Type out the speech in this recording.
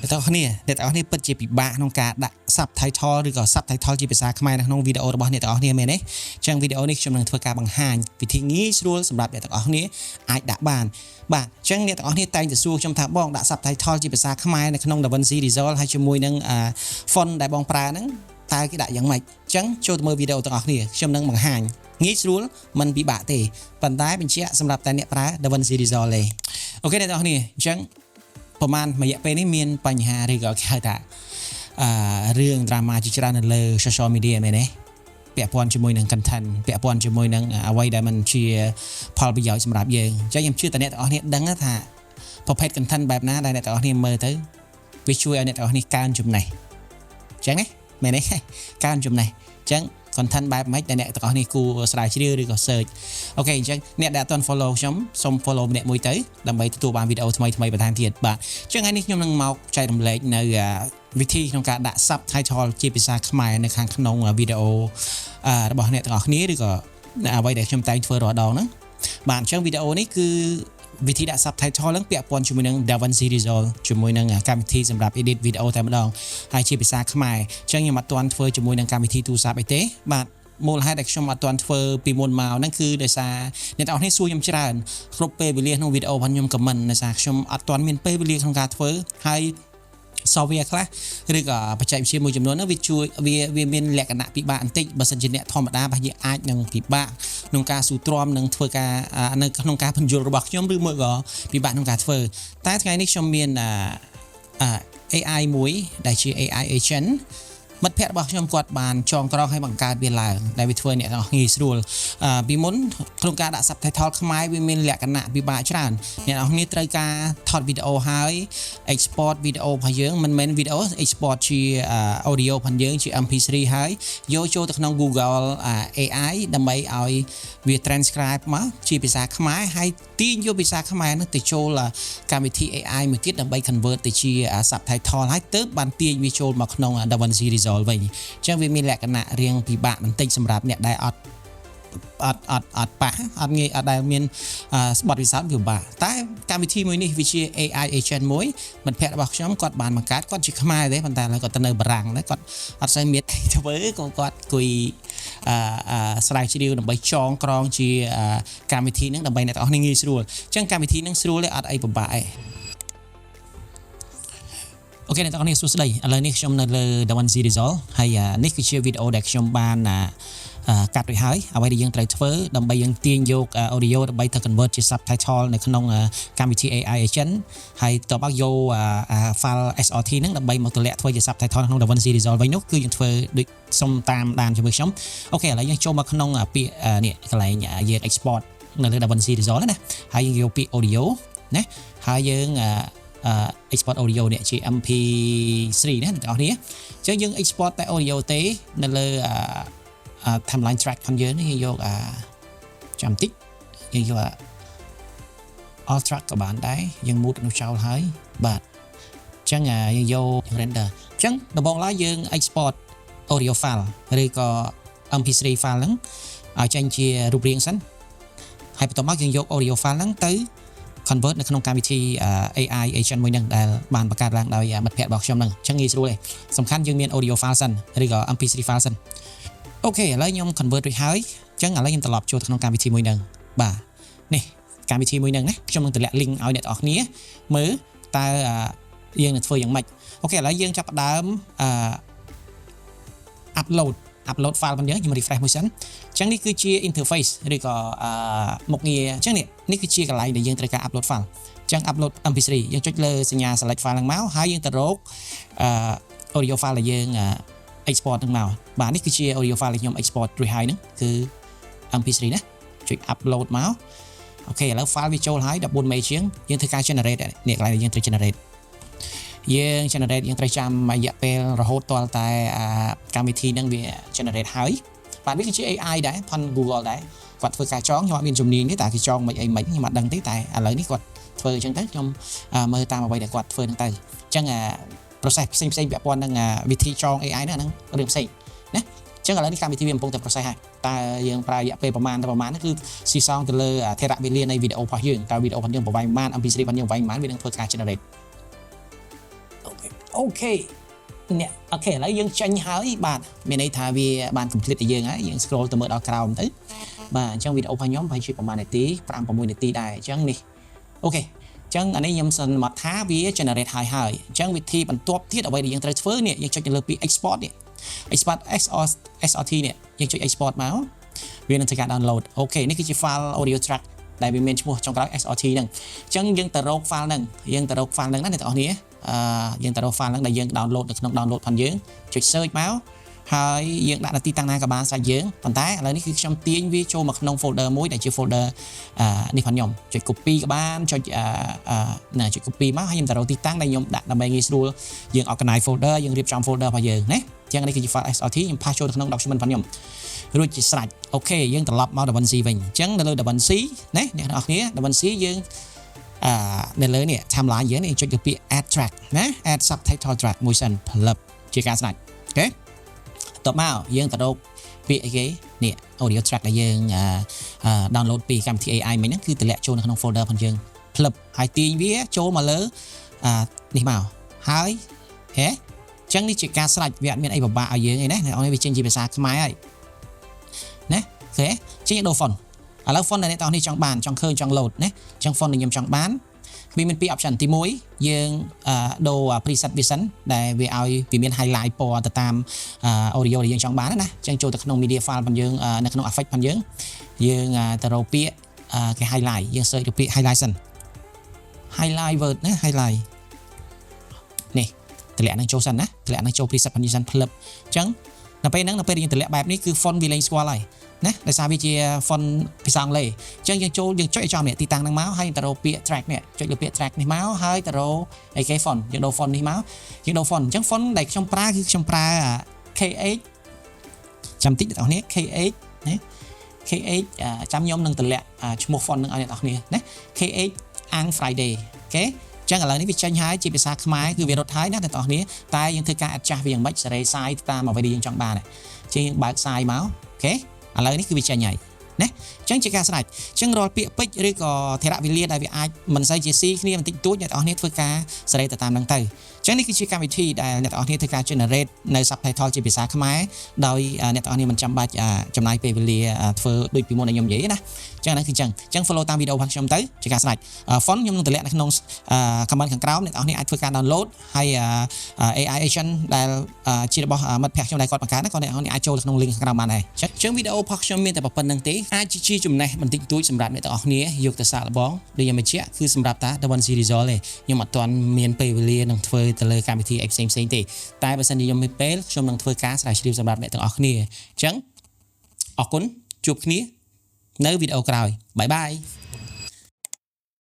แต่ตอนนี้เปิดจีบบ้านน้องกาดักซับไททอลหรือก็ซับไททอลจีบภาษาขมายน้องวิดีโอระบบเนี่ยตอนนี้เมนเน่จังวิดีโอนี้ชมนึงធ្វើការបางហាញវិធីងាយស្រួលសម្រាប់អ្នកទាំងអស់គ្នាអាចដាក់បានបាទចឹងអ្នកទាំងអស់គ្នាតែងតែសួរខ្ញុំថាបងដាក់ subtitle ជាភាសាខ្មែរនៅក្នុង DaVinci Resolve ហើយជាមួយនឹង font ដែលបងប្រើហ្នឹងតើគេដាក់យ៉ាងម៉េចចឹងចូលទៅមើលវីដេអូទាំងអស់គ្នាខ្ញុំនឹងបង្ហាញងាយស្រួលមិនពិបាកទេប៉ុន្តែបញ្ជាក់សម្រាប់តែអ្នកប្រើ DaVinci Resolve ទេអូខេអ្នកទាំងអស់គ្នាចឹងប្រហែលរយៈពេលនេះមានបញ្ហាឬក៏គេហៅថារឿង drama ជាច្រើននៅលើ social media មែនទេពាក់ព័ន្ធជាមួយនឹង content ពាក់ព័ន្ធជាមួយនឹងអ្វីដែលมันជាផលប្រយោជន៍សម្រាប់យើងអញ្ចឹងខ្ញុំជឿតែអ្នកទាំងអស់គ្នាដឹងថាប្រភេទ content បែបណាដែលអ្នកទាំងអស់គ្នាមើលទៅវាជួយឲ្យអ្នកទាំងអស់គ្នាកើនចំណេះអញ្ចឹងណាមែនទេកើនចំណេះអញ្ចឹង content បែបម៉េចដែលអ្នកទាំងអស់គ្នាគួរស្រាវជ្រាវឬក៏ search អូខេអញ្ចឹងអ្នកដែលអត់ទាន់ follow ខ្ញុំសូម follow ម្នាក់មួយទៅដើម្បីទទួលបានវីដេអូថ្មីៗបន្ថែមទៀតបាទអញ្ចឹងថ្ងៃនេះខ្ញុំនឹងមកចែករំលែកនៅវិធីក្នុងការដាក់ subtitle ជាភាសាខ្មែរនៅខាងក្នុងវីដេអូរបស់អ្នកទាំងអស់គ្នាឬក៏អ្វីដែលខ្ញុំតែងធ្វើរាល់ដងហ្នឹងបាទអញ្ចឹងវីដេអូនេះគឺវិធីដាក់ subtitle ហ្នឹងពាក់ព័ន្ធជាមួយនឹង DaVinci Resolve ជាមួយនឹងកម្មវិធីសម្រាប់ edit វីដេអូតែម្ដងហើយជាភាសាខ្មែរអញ្ចឹងខ្ញុំអត់ទាន់ធ្វើជាមួយនឹងកម្មវិធីទូរស័ព្ទអីទេបាទមូលហេតុដែលខ្ញុំអត់ទាន់ធ្វើពីមុនមកហ្នឹងគឺដោយសារអ្នកទាំងអស់គ្នាសួរខ្ញុំច្រើនគ្រប់ពេលវេលាក្នុងវីដេអូរបស់ខ្ញុំ comment ដោយសារខ្ញុំអត់ទាន់មានពេលវេលាក្នុងការធ្វើហើយsoftware ខ្លះឬក៏បច្ចេកវិទ្យាមួយចំនួនហ្នឹងវាជួយវាមានលក្ខណៈពិបាកបន្តិចបើសិនជាអ្នកធម្មតាប្រហែលជាអាចនឹងពិបាកក្នុងការស៊ូទ្រាំនិងធ្វើការនៅក្នុងការបញ្យល់របស់ខ្ញុំឬមួយក៏ពិបាកក្នុងការធ្វើតែថ្ងៃនេះខ្ញុំមានAI មួយដែលជា AI agent មិត្តភ័ក្តិរបស់ខ្ញុំគាត់បានចងក្រងឲ្យបង្កើតវាឡើងដែលវាធ្វើអ្នកទាំងអស់ងាយស្រួលពីមុនក្នុងការដាក់ subtitle ខ្មែរវាមានលក្ខណៈពិបាកច្រើនអ្នកនរគ្នាត្រូវការថតវីដេអូហើយ export វីដេអូរបស់យើងមិនមែនវីដេអូ export ជា audio របស់យើងជា MP3 ហើយយកចូលទៅក្នុង Google AI ដើម្បីឲ្យវា transcribe មកជាភាសាខ្មែរហើយទាញយកភាសាខ្មែរនោះទៅចូលកម្មវិធី AI មួយទៀតដើម្បី convert ទៅជា subtitle ហើយទើបបានទាញវាចូលមកក្នុង DaVinci Resolve វិញអញ្ចឹងវាមានលក្ខណៈរៀងពិបាកបន្តិចសម្រាប់អ្នកដែលអត់ប៉ះអត់ងាយអត់ដែលមានបទពិសោធន៍ពិបាកតែកម្មវិធីមួយនេះវាជា AI agent មួយមិត្តភ័ក្តិរបស់ខ្ញុំគាត់បានបង្កើតគាត់ជាខ្មែរទេប៉ុន្តែឥឡូវគាត់ទៅនៅបារាំងដែរគាត់អត់សូវមានធ្វើគាត់គួយស្រាវជ្រាវដើម្បីចងក្រងជាកម្មវិធីហ្នឹងដើម្បីអ្នកទាំងអស់គ្នាងាយស្រួលអញ្ចឹងកម្មវិធីហ្នឹងស្រួលទេអត់អីពិបាកទេអូខេអ្នកទាំងអស់គ្នាសួស្តីឥឡូវនេះខ្ញុំនៅលើ DaVinci Resolve ហើយនេះគឺជាវីដេអូដែលខ្ញុំបានកាត់រួចហើយអ្វីដែលយើងត្រូវធ្វើដើម្បីយើងទាញយក audio ដើម្បីទៅ convert ជា subtitle នៅក្នុងកម្មវិធី AI agent ហើយតបមកយក file SRT ហ្នឹងដើម្បីមកទម្លាក់ធ្វើជា subtitle ក្នុង DaVinci Resolve វិញនោះគឺយើងធ្វើដូចសុំតាមដានជាមួយខ្ញុំអូខេឥឡូវយើងចូលមកក្នុងពាក្យនេះកន្លែងយើង export នៅលើ DaVinci Resolve ណាហើយយើងយកពាក្យ audio ណាហើយយើង export audio នេះជា MP3 ណាអ្នកទាំងអស់គ្នាអញ្ចឹងយើង export តែ audio ទេនៅលើtimeline track របស់យើងនេះយកចាំតិចយើងយក all track ក៏បានដែរយើង mute នោះចោលហើយបាទអញ្ចឹងយើងយក render អញ្ចឹងដំបូងឡើយយើង export audio file ឬក៏ MP3 file ហ្នឹងឲ្យចេញជារូបរាងសិនហើយបន្ទាប់មកយើងយក audio file ហ្នឹងទៅconvert នៅក្នុងកម្មវិធី AI agent មួយហ្នឹងដែលបានបង្កើតឡើងដោយមិត្តភ័ក្តិរបស់ខ្ញុំហ្នឹងអញ្ចឹងងាយស្រួលទេសំខាន់យើងមាន audio file សិនឬក៏ MP3 file សិនអូខេឥឡូវខ្ញុំ convert រួចហើយអញ្ចឹងឥឡូវខ្ញុំត្រឡប់ចូលក្នុងកម្មវិធីមួយហ្នឹងបាទនេះកម្មវិធីមួយហ្នឹងណាខ្ញុំនឹងតម្លាក់ link ឲ្យអ្នកទាំងអស់គ្នាមើលតើយើងនឹងធ្វើយ៉ាងម៉េចអូខេឥឡូវយើងចាប់ផ្ដើមupload file របស់យើងខ្ញុំ refresh មួយសិនអញ្ចឹងនេះគឺជា interface ឬក៏មុខងារអញ្ចឹងនេះគឺជាកន្លែងដែលយើងត្រូវការ upload file អញ្ចឹង upload MP3 យើងចុចលើសញ្ញា select file ហ្នឹងមកហើយយើងទៅរកaudio file ដែលយើងexport ហ្នឹងមកបាទនេះគឺជា audio file ដែលខ្ញុំ export រួចហើយហ្នឹងគឺ MP3 ណាចុច upload មកអូខេឥឡូវ file វាចូលហើយ14 MB ជាងយើងធ្វើការ generate នេះកន្លែងដែលយើងត្រូវ generate យើងត្រូវចាំរយៈពេលរហូតទាល់តែកម្មវិធីហ្នឹងវា generate ហើយបាទវាគឺជា AI ដែរផន Google ដែរគាត់ធ្វើការចងខ្ញុំអត់មានជំនាញទេតែគេចងមិនអីមិនខ្ញុំអត់ដឹងទេតែឥឡូវនេះគាត់ធ្វើអញ្ចឹងទៅខ្ញុំមើលតាមអ្វីដែលគាត់ធ្វើហ្នឹងទៅអញ្ចឹងprocess ផ្សេងពាក់ព័ន្ធនឹងវិធីចង AI ហ្នឹងរឿងផ្សេងណាអញ្ចឹងឥឡូវនេះកម្មវិធីវាកំពុងតែ process ហើយតើយើងប្រើរយៈពេលប្រហែលហ្នឹងគឺស៊ីសងទៅលើថេរវេលានៃវីដេអូរបស់យើងតើវីដេអូរបស់យើងប្រវែងប៉ុន្មាន MP3 របស់យើងប្រវែងប៉ុន្មានវានឹងធ្វើការ generate អូខេ okay เนี่ยโอเคឥឡូវយើងចាញ់ហើយបាទមានន័យថាវាបាន complete ឲ្យយើងហើយយើង scroll ទៅមើលដល់ក្រោមទៅបាទអញ្ចឹងវីដេអូរបស់ខ្ញុំប្រហែលជាប្រហែលនាទី 5-6 នាទីដែរអញ្ចឹងនេះអូខេអញ្ចឹងអានេះខ្ញុំសន្មត់ថាវា generate ហើយអញ្ចឹងវិធីបន្ទាប់ទៀតអ្វីដែលយើងត្រូវធ្វើនេះយើងចុចទៅលើពី export នេះ export SRT នេះយើងចុច export មកវានឹងធ្វើការ download អូខេនេះគឺជា file audio track ដែលវាមានឈ្មោះចុងក្រោយ SRT ហ្នឹងអញ្ចឹងយើងទៅរក file ហ្នឹងណាអ្នកទាំងអស់គ្នាយើងទៅរក file ហ្នឹងដែលយើង download នៅក្នុង download ផងយើងចុច search មកហើយយើងដាក់នៅទីតាំងណាក៏បានស្រេចយើងប៉ុន្តែឥឡូវនេះគឺខ្ញុំទាញវាចូលមកក្នុង folder មួយដែលជា folder នេះផងខ្ញុំចុច copy ក៏បានចុចចុច copy មកហើយខ្ញុំទៅរកទីតាំងដែលខ្ញុំដាក់ដើម្បីងាយស្រួលយើង organize folder យើងរៀបចំ folder របស់យើងណាអញ្ចឹងនេះគឺជា file SRT ខ្ញុំផាសចូលទៅក្នុង document ផងខ្ញុំរួចជាស្រេចអូខេយើងត្រឡប់មក DaVinci វិញអញ្ចឹងនៅលើ DaVinci ណាអ្នកនរគ្នា DaVinci យើងនៅលើនេះ timeline យើងនេះចុចទៅពាក្យ add track ណា add subtitle track មួយសិនផលិតជាការស្រេចអូខេតបមកយើងទៅរកពាក្យអីគេនេះ audio track ដែលយើងdownload ពីកម្មវិធី AI មិញហ្នឹងគឺតម្លាក់ចូលនៅក្នុង folder ផងយើងផ្លឹបហើយទាញវាចូលមកលើនេះមកហើយហេអញ្ចឹងនេះជាការស្រេចវាអត់មានអីពិបាកឲ្យយើងទេណាអ្នកនរវាចេញជាភាសាខ្មែរហើយណាអូខេចេញដូរ font ឥឡូវ font ដែលអ្នកនរនេះចង់បានចង់ឃើញចង់ load ណាអញ្ចឹង font ដែលខ្ញុំចង់បានវាមានពីរ option ទី1យើងដូរ preset វាសិនដែលវាឲ្យវាមាន highlight ពណ៌ទៅតាម audio ដែលយើងចង់បានណាអញ្ចឹងចូលទៅក្នុង media file ផងយើងនៅក្នុង effect ផងយើងទៅរកពាក្យគេ highlight យើង search ទៅពាក្យ highlight សិន highlight word ណា highlight នេះតម្លាក់នឹងចូលសិនណាតម្លាក់នឹងចូល preset ផងយើងសិនផ្លឹបអញ្ចឹងនៅពេលហ្នឹងនៅពេលយើងតម្លាក់បែបនេះគឺ font វាលែងស្គាល់ហើយណាដោយសារវាជា font ភាសាអង់គ្លេសអញ្ចឹងយើងចូលយើងចុចឲ្យចំនេះទីតាំងហ្នឹងមកហើយទៅរកពាក្យ track នេះចុចលើពាក្យ track នេះមកហើយទៅរកអីគេ font យើងដូរ font នេះមកយើងដូរ font អញ្ចឹង font ដែលខ្ញុំប្រើគឺខ្ញុំប្រើ KH ចាំតិចអ្នកនរគ្នា KH ណា KH ចាំខ្ញុំនឹងតម្លាក់ឈ្មោះ font នឹងឲ្យអ្នកនរគ្នាណា KH Ang Friday អូខេអញ្ចឹងឥឡូវនេះវាចេញហើយជាភាសាខ្មែរគឺវារត់ហើយណាអ្នកនរគ្នាតែយើងធ្វើការ adjust វាយ៉ាងម៉េចសេរីសាយតាមអ្វីដែលយើងចង់បានជាងយើងបើកសាយមកអូខេឥឡូវនេះគឺវាចេញហើយណាអញ្ចឹងជាការស្រេចអញ្ចឹងរាល់ពាក្យពេចន៍ឬក៏ថេរវេលាដែលវាអាចមិនសូវជាស៊ីគ្នាបន្តិចតួចអ្នកនរគ្នាធ្វើការសេរីទៅតាមហ្នឹងទៅអញ្ចឹងនេះគឺជាកម្មវិធីដែលអ្នកនរគ្នាធ្វើការ generate នៅ subtitle ជាភាសាខ្មែរដោយអ្នកនរគ្នាមិនចាំបាច់ចំណាយពេលវេលាធ្វើដូចពីមុនដែលខ្ញុំនិយាយណាអញ្ចឹងហ្នឹងគឺអញ្ចឹង follow តាមវីដេអូរបស់ខ្ញុំទៅជាការស្រេច font ខ្ញុំនឹងតម្លាក់នៅក្នុង comment ខាងក្រោមអ្នកនរគ្នាអាចធ្វើការ download ហើយ AI agent ដែលជារបស់មិត្តភក្តិខ្ញុំដែលគាត់បង្កើតក៏អ្នកនរគ្នាអាចចូលក្នុង link ខាងក្រោមបានដែរអញ្ចឹងវីដេអូរបស់ខ្ញុំមានតែប៉ុណ្្នឹងទេអាចជាចំណេះបន្តិចតួចសម្រាប់អ្នកទាំងអស់គ្នាយកទៅសាកល្បងដូចខ្ញុំបញ្ជាក់គឺសម្រាប់តា DaVinci Resolve ទេខ្ញុំអត់ទាន់មានពេលវេលានឹងធ្វើទៅលើកម្មវិធីផ្សេងទេតែបើសិនជាខ្ញុំមានពេលខ្ញុំនឹងធ្វើការស្រាវជ្រាវសម្រាប់អ្នកទាំងអស់គ្នាអញ្ចឹងអរគុណជួបគ្នានៅវីដេអូក្រោយបាយបាយ